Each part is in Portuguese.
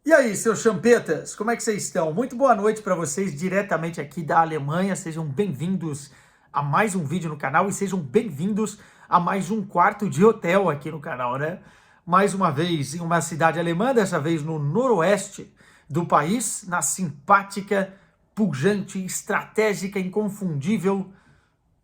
E aí, seus champetas, como é que vocês estão? Muito boa noite para vocês, diretamente aqui da Alemanha. Sejam bem-vindos a mais um vídeo no canal e sejam bem-vindos a mais um quarto de hotel aqui no canal, né? Mais uma vez em uma cidade alemã, dessa vez no noroeste do país, na simpática, pujante, estratégica, inconfundível,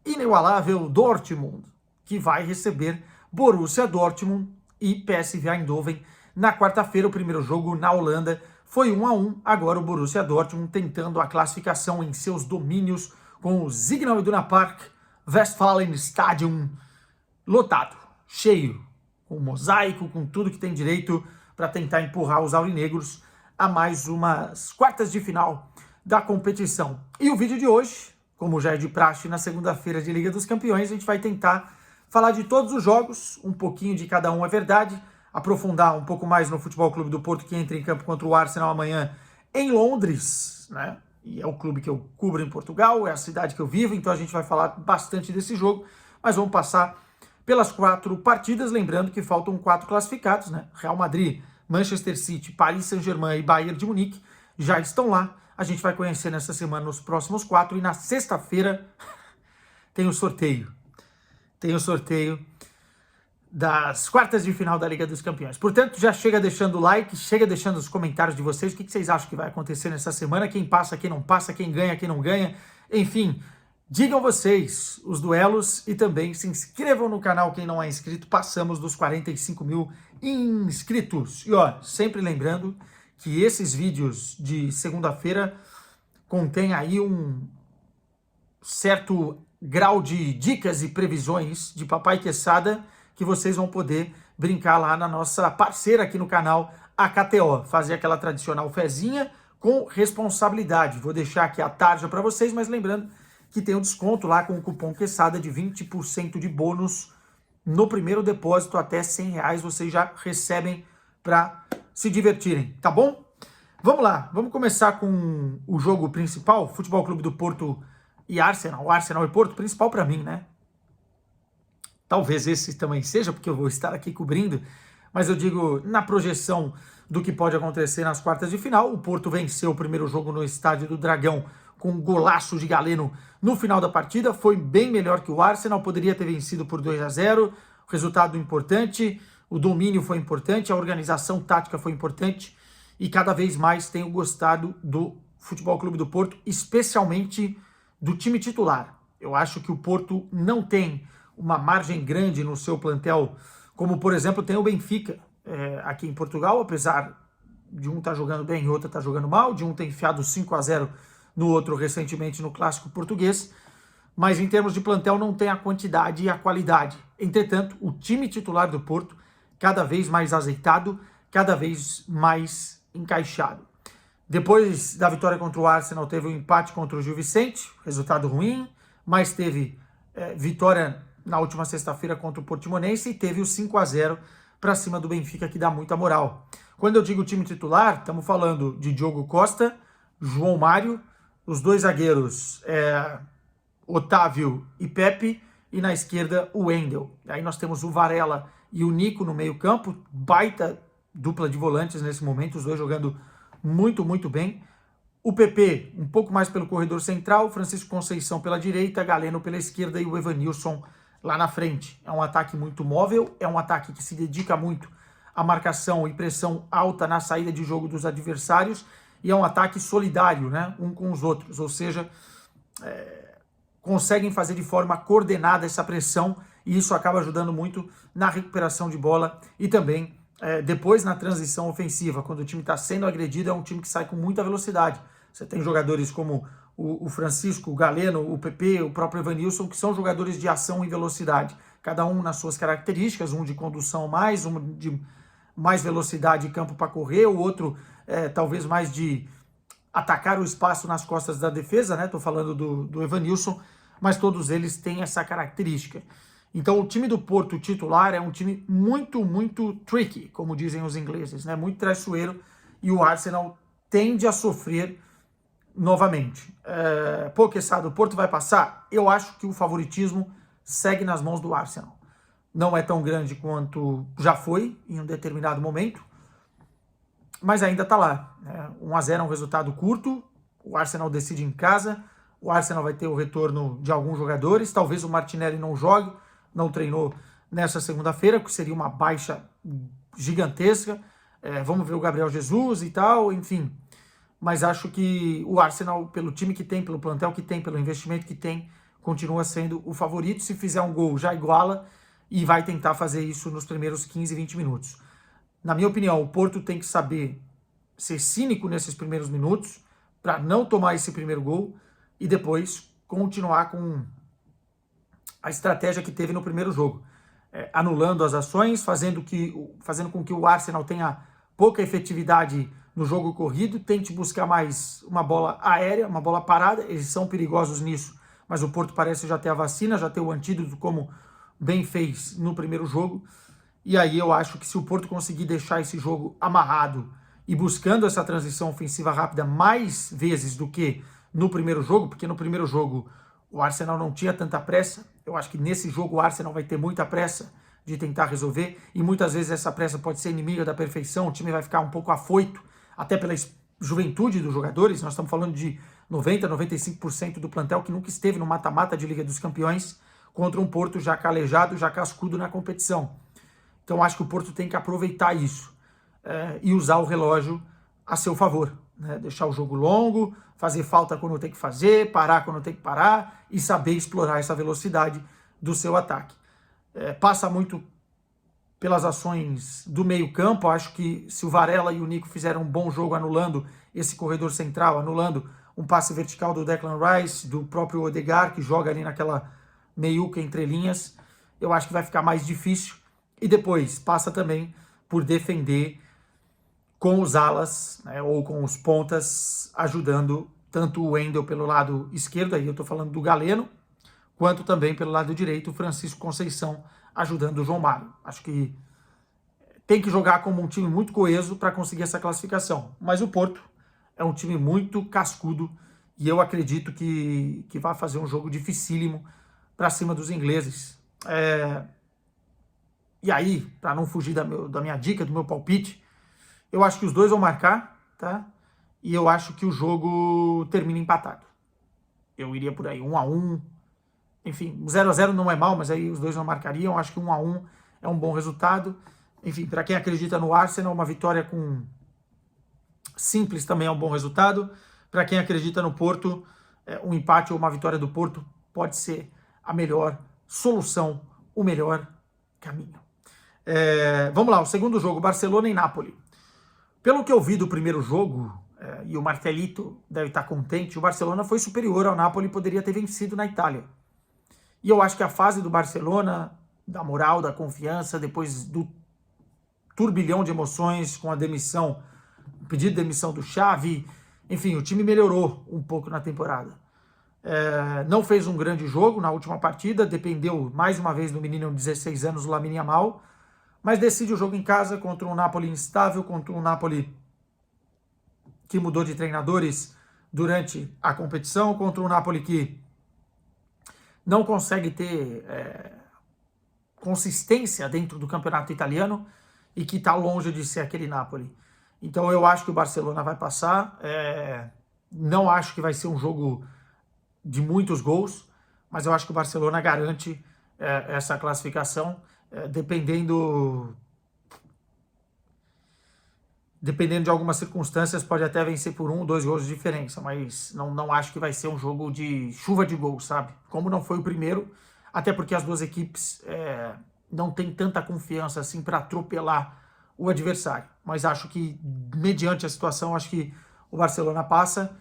inigualável Dortmund, que vai receber Borussia Dortmund e PSV Eindhoven na quarta-feira. O primeiro jogo na Holanda foi 1-1. Agora o Borussia Dortmund tentando a classificação em seus domínios com o Signal Iduna Park Westfalen Stadium lotado, cheio, com mosaico, com tudo que tem direito para tentar empurrar os aurinegros a mais umas quartas de final da competição. E o vídeo de hoje, como já é de praxe na segunda-feira de Liga dos Campeões, a gente vai tentar falar de todos os jogos, um pouquinho de cada um é verdade, aprofundar um pouco mais no Futebol Clube do Porto, que entra em campo contra o Arsenal amanhã em Londres, né? E é o clube que eu cubro em Portugal, é a cidade que eu vivo, então a gente vai falar bastante desse jogo, mas vamos passar pelas 4 partidas, lembrando que faltam 4 classificados, né? Real Madrid, Manchester City, Paris Saint-Germain e Bayern de Munique já estão lá. A gente vai conhecer nessa semana os próximos 4 e na sexta-feira tem o sorteio. Tem o sorteio das quartas de final da Liga dos Campeões. Portanto, já chega deixando o like, chega deixando os comentários de vocês, o que vocês acham que vai acontecer nessa semana, quem passa, quem não passa, quem ganha, quem não ganha, enfim, digam vocês os duelos e também se inscrevam no canal quem não é inscrito, passamos dos 45 mil inscritos. E ó, sempre lembrando que esses vídeos de segunda-feira contêm aí um certo grau de dicas e previsões de Papai Quesada, que vocês vão poder brincar lá na nossa parceira aqui no canal, a KTO. Fazer aquela tradicional fezinha com responsabilidade. Vou deixar aqui a tarja para vocês, mas lembrando que tem um desconto lá com o cupom Quesada de 20% de bônus no primeiro depósito, até R$100 vocês já recebem para se divertirem, tá bom? Vamos lá, vamos começar com o jogo principal, Futebol Clube do Porto e Arsenal. Arsenal e Porto, principal para mim, né? Talvez esse também seja, porque eu vou estar aqui cobrindo, mas eu digo, na projeção do que pode acontecer nas quartas de final, o Porto venceu o primeiro jogo no Estádio do Dragão com um golaço de Galeno no final da partida, foi bem melhor que o Arsenal, poderia ter vencido por 2-0, resultado importante, o domínio foi importante, a organização tática foi importante, e cada vez mais tenho gostado do Futebol Clube do Porto, especialmente do time titular. Eu acho que o Porto não tem uma margem grande no seu plantel, como, por exemplo, tem o Benfica aqui em Portugal, apesar de um estar jogando bem e outro estar jogando mal, de um ter enfiado 5-0 no outro recentemente no Clássico Português, mas em termos de plantel não tem a quantidade e a qualidade. Entretanto, o time titular do Porto, cada vez mais azeitado, cada vez mais encaixado. Depois da vitória contra o Arsenal, teve um empate contra o Gil Vicente, resultado ruim, mas teve vitória na última sexta-feira contra o Portimonense e teve o 5-0 para cima do Benfica, que dá muita moral. Quando eu digo time titular, estamos falando de Diogo Costa, João Mário, os dois zagueiros Otávio e Pepe, e na esquerda o Wendel. Aí nós temos o Varela e o Nico no meio campo, baita dupla de volantes nesse momento, os dois jogando muito, muito bem. O PP um pouco mais pelo corredor central, Francisco Conceição pela direita, Galeno pela esquerda e o Evanilson lá na frente. É um ataque muito móvel, é um ataque que se dedica muito à marcação e pressão alta na saída de jogo dos adversários, e é um ataque solidário, né, um com os outros, ou seja, conseguem fazer de forma coordenada essa pressão, e isso acaba ajudando muito na recuperação de bola e também depois na transição ofensiva. Quando o time está sendo agredido, é um time que sai com muita velocidade. Você tem jogadores como o Francisco, o Galeno, o PP, o próprio Evanilson, que são jogadores de ação e velocidade, cada um nas suas características, um de condução mais, um de mais velocidade e campo para correr, o outro talvez mais de atacar o espaço nas costas da defesa, né? Estou falando do Evanilson, mas todos eles têm essa característica. Então o time do Porto titular é um time muito, muito tricky, como dizem os ingleses, né? Muito traiçoeiro, e o Arsenal tende a sofrer novamente. Pô, Quesada, o Porto vai passar? Eu acho que o favoritismo segue nas mãos do Arsenal. Não é tão grande quanto já foi em um determinado momento, mas ainda está lá, né? 1-0 é um resultado curto, o Arsenal decide em casa, o Arsenal vai ter o retorno de alguns jogadores, talvez o Martinelli não jogue, não treinou nessa segunda-feira, que seria uma baixa gigantesca. Vamos ver o Gabriel Jesus e tal, enfim. Mas acho que o Arsenal, pelo time que tem, pelo plantel que tem, pelo investimento que tem, continua sendo o favorito. Se fizer um gol, já iguala e vai tentar fazer isso nos primeiros 15, 20 minutos. Na minha opinião, o Porto tem que saber ser cínico nesses primeiros minutos para não tomar esse primeiro gol e depois continuar com a estratégia que teve no primeiro jogo. Anulando as ações, fazendo com que o Arsenal tenha pouca efetividade no jogo corrido, tente buscar mais uma bola aérea, uma bola parada, eles são perigosos nisso, mas o Porto parece já ter a vacina, já ter o antídoto, como bem fez no primeiro jogo, e aí eu acho que se o Porto conseguir deixar esse jogo amarrado e buscando essa transição ofensiva rápida mais vezes do que no primeiro jogo, porque no primeiro jogo o Arsenal não tinha tanta pressa, eu acho que nesse jogo o Arsenal vai ter muita pressa de tentar resolver, e muitas vezes essa pressa pode ser inimiga da perfeição, o time vai ficar um pouco afoito, até pela juventude dos jogadores, nós estamos falando de 90%, 95% do plantel que nunca esteve no mata-mata de Liga dos Campeões, contra um Porto já calejado, já cascudo na competição. Então acho que o Porto tem que aproveitar isso e usar o relógio a seu favor, né? Deixar o jogo longo, fazer falta quando tem que fazer, parar quando tem que parar e saber explorar essa velocidade do seu ataque. Passa muito pelas ações do meio-campo. Acho que se o Varela e o Nico fizeram um bom jogo anulando esse corredor central, anulando um passe vertical do Declan Rice, do próprio Odegaard, que joga ali naquela meiuca entre linhas, eu acho que vai ficar mais difícil. E depois passa também por defender com os alas, né, ou com os pontas, ajudando tanto o Wendel pelo lado esquerdo, aí eu estou falando do Galeno, quanto também pelo lado direito o Francisco Conceição ajudando o João Mário. Acho que tem que jogar como um time muito coeso para conseguir essa classificação. Mas o Porto é um time muito cascudo e eu acredito que vai fazer um jogo dificílimo para cima dos ingleses. E aí, para não fugir da minha dica, do meu palpite, eu acho que os dois vão marcar, tá? E eu acho que o jogo termina empatado. Eu iria por aí, 1-1. Enfim, 0-0 não é mal, mas aí os dois não marcariam. Acho que 1-1 é um bom resultado. Enfim, para quem acredita no Arsenal, uma vitória com simples também é um bom resultado. Para quem acredita no Porto, um empate ou uma vitória do Porto pode ser a melhor solução, o melhor caminho. Vamos lá, o segundo jogo, Barcelona e Napoli. Pelo que eu vi do primeiro jogo, e o Martelito deve estar contente, o Barcelona foi superior ao Napoli e poderia ter vencido na Itália. E eu acho que a fase do Barcelona, da moral, da confiança, depois do turbilhão de emoções com a demissão, o pedido de demissão do Xavi, enfim, o time melhorou um pouco na temporada. Não fez um grande jogo na última partida, dependeu mais uma vez do menino de 16 anos, o Lamine Yamal, mas decide o jogo em casa contra um Napoli instável, contra um Napoli que mudou de treinadores durante a competição, contra um Napoli que não consegue ter consistência dentro do campeonato italiano e que está longe de ser aquele Napoli. Então eu acho que o Barcelona vai passar, não acho que vai ser um jogo de muitos gols, mas eu acho que o Barcelona garante essa classificação, dependendo de algumas circunstâncias, pode até vencer por 1 ou 2 gols de diferença, mas não acho que vai ser um jogo de chuva de gols, sabe? Como não foi o primeiro, até porque as duas equipes não têm tanta confiança assim para atropelar o adversário. Mas acho que, mediante a situação, acho que o Barcelona passa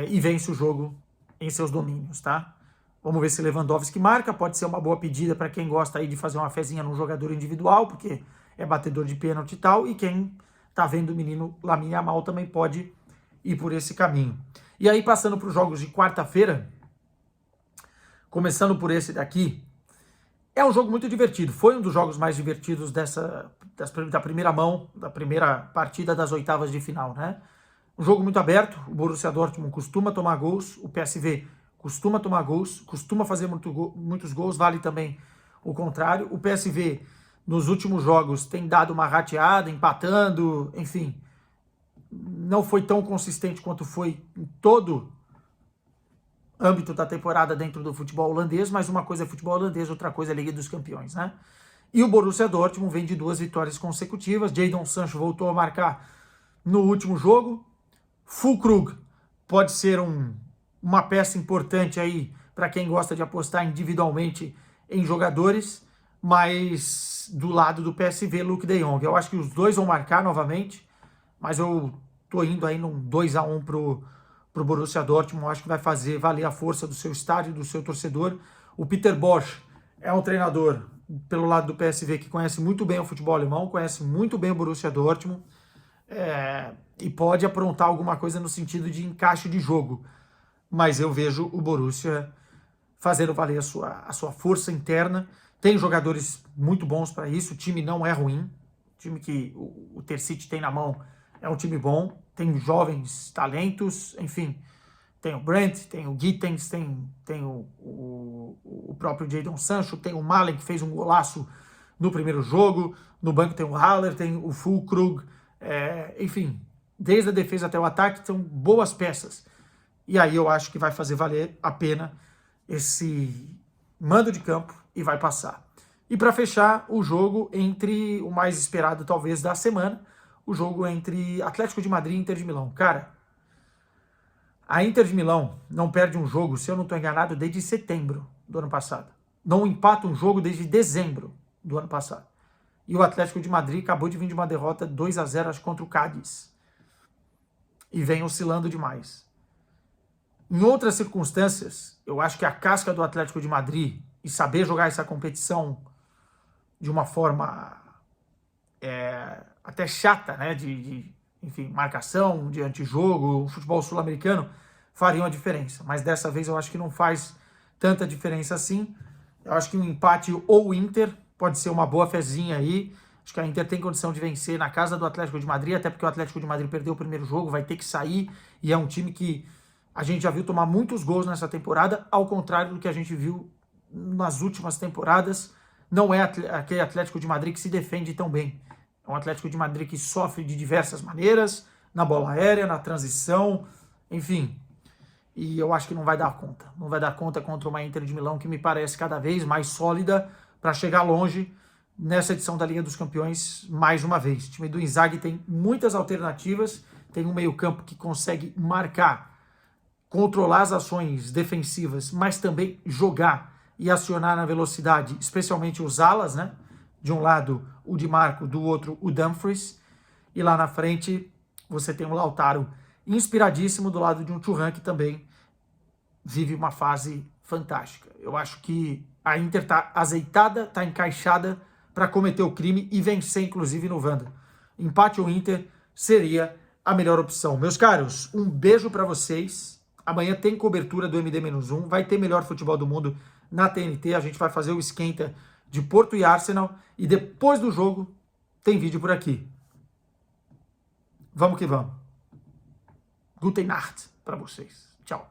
e vence o jogo em seus domínios, tá? Vamos ver se Lewandowski marca, pode ser uma boa pedida para quem gosta aí de fazer uma fezinha num jogador individual, porque é batedor de pênalti e tal, e quem tá vendo o menino Lamine Yamal também pode ir por esse caminho. E aí, passando para os jogos de quarta-feira, começando por esse daqui, é um jogo muito divertido, foi um dos jogos mais divertidos da primeira mão, da primeira partida das oitavas de final, né? Um jogo muito aberto, o Borussia Dortmund costuma tomar gols, o PSV costuma tomar gols, costuma fazer muitos gols, vale também o contrário. O PSV, nos últimos jogos, tem dado uma rateada, empatando, enfim. não foi tão consistente quanto foi em todo âmbito da temporada dentro do futebol holandês, mas uma coisa é futebol holandês, outra coisa é Liga dos Campeões, né? E o Borussia Dortmund vem de 2 vitórias consecutivas. Jadon Sancho voltou a marcar no último jogo. Füllkrug pode ser uma peça importante aí para quem gosta de apostar individualmente em jogadores, mas do lado do PSV, Luuk de Jong. Eu acho que os dois vão marcar novamente, mas eu tô indo aí num 2-1 pro Borussia Dortmund. Eu acho que vai fazer valer a força do seu estádio, do seu torcedor. O Peter Bosz é um treinador, pelo lado do PSV, que conhece muito bem o futebol alemão, conhece muito bem o Borussia Dortmund, e pode aprontar alguma coisa no sentido de encaixe de jogo. Mas eu vejo o Borussia fazendo valer a sua força interna. Tem jogadores muito bons para isso, o time não é ruim. O time que o Terzic tem na mão é um time bom, tem jovens talentos, enfim. Tem o Brandt, tem o Gittens, tem o próprio Jadon Sancho, tem o Malen, que fez um golaço no primeiro jogo. No banco tem o Haller, tem o Füllkrug. Enfim, desde a defesa até o ataque, são boas peças. E aí eu acho que vai fazer valer a pena esse mando de campo e vai passar. E para fechar, o jogo entre o mais esperado, talvez, da semana, o jogo entre Atlético de Madrid e Inter de Milão. Cara, a Inter de Milão não perde um jogo, se eu não estou enganado, desde setembro do ano passado. Não empata um jogo desde dezembro do ano passado. E o Atlético de Madrid acabou de vir de uma derrota 2-0 contra o Cádiz. E vem oscilando demais. Em outras circunstâncias, eu acho que a casca do Atlético de Madrid e saber jogar essa competição de uma forma até chata, né, enfim, marcação, de antijogo, futebol sul-americano, fariam a diferença. Mas dessa vez eu acho que não faz tanta diferença assim. Eu acho que um empate ou o Inter pode ser uma boa fezinha aí. Acho que a Inter tem condição de vencer na casa do Atlético de Madrid, até porque o Atlético de Madrid perdeu o primeiro jogo, vai ter que sair, e é um time que a gente já viu tomar muitos gols nessa temporada, ao contrário do que a gente viu nas últimas temporadas. Não é aquele Atlético de Madrid que se defende tão bem. É um Atlético de Madrid que sofre de diversas maneiras, na bola aérea, na transição, enfim. E eu acho que não vai dar conta. Não vai dar conta contra uma Inter de Milão que me parece cada vez mais sólida para chegar longe nessa edição da Liga dos Campeões mais uma vez. O time do Inzaghi tem muitas alternativas, tem um meio-campo que consegue marcar, controlar as ações defensivas, mas também jogar e acionar na velocidade, especialmente os alas, né? De um lado o Di Marco, do outro o Dumfries, e lá na frente você tem o Lautaro inspiradíssimo do lado de um Thuram que também vive uma fase fantástica. Eu acho que a Inter está azeitada, está encaixada para cometer o crime e vencer, inclusive, no Wanda. Empate ou Inter seria a melhor opção. Meus caros, um beijo para vocês. Amanhã tem cobertura do MD-1, vai ter melhor futebol do mundo na TNT. A gente vai fazer o esquenta de Porto e Arsenal e depois do jogo tem vídeo por aqui. Vamos que vamos. Gute Nacht para vocês. Tchau.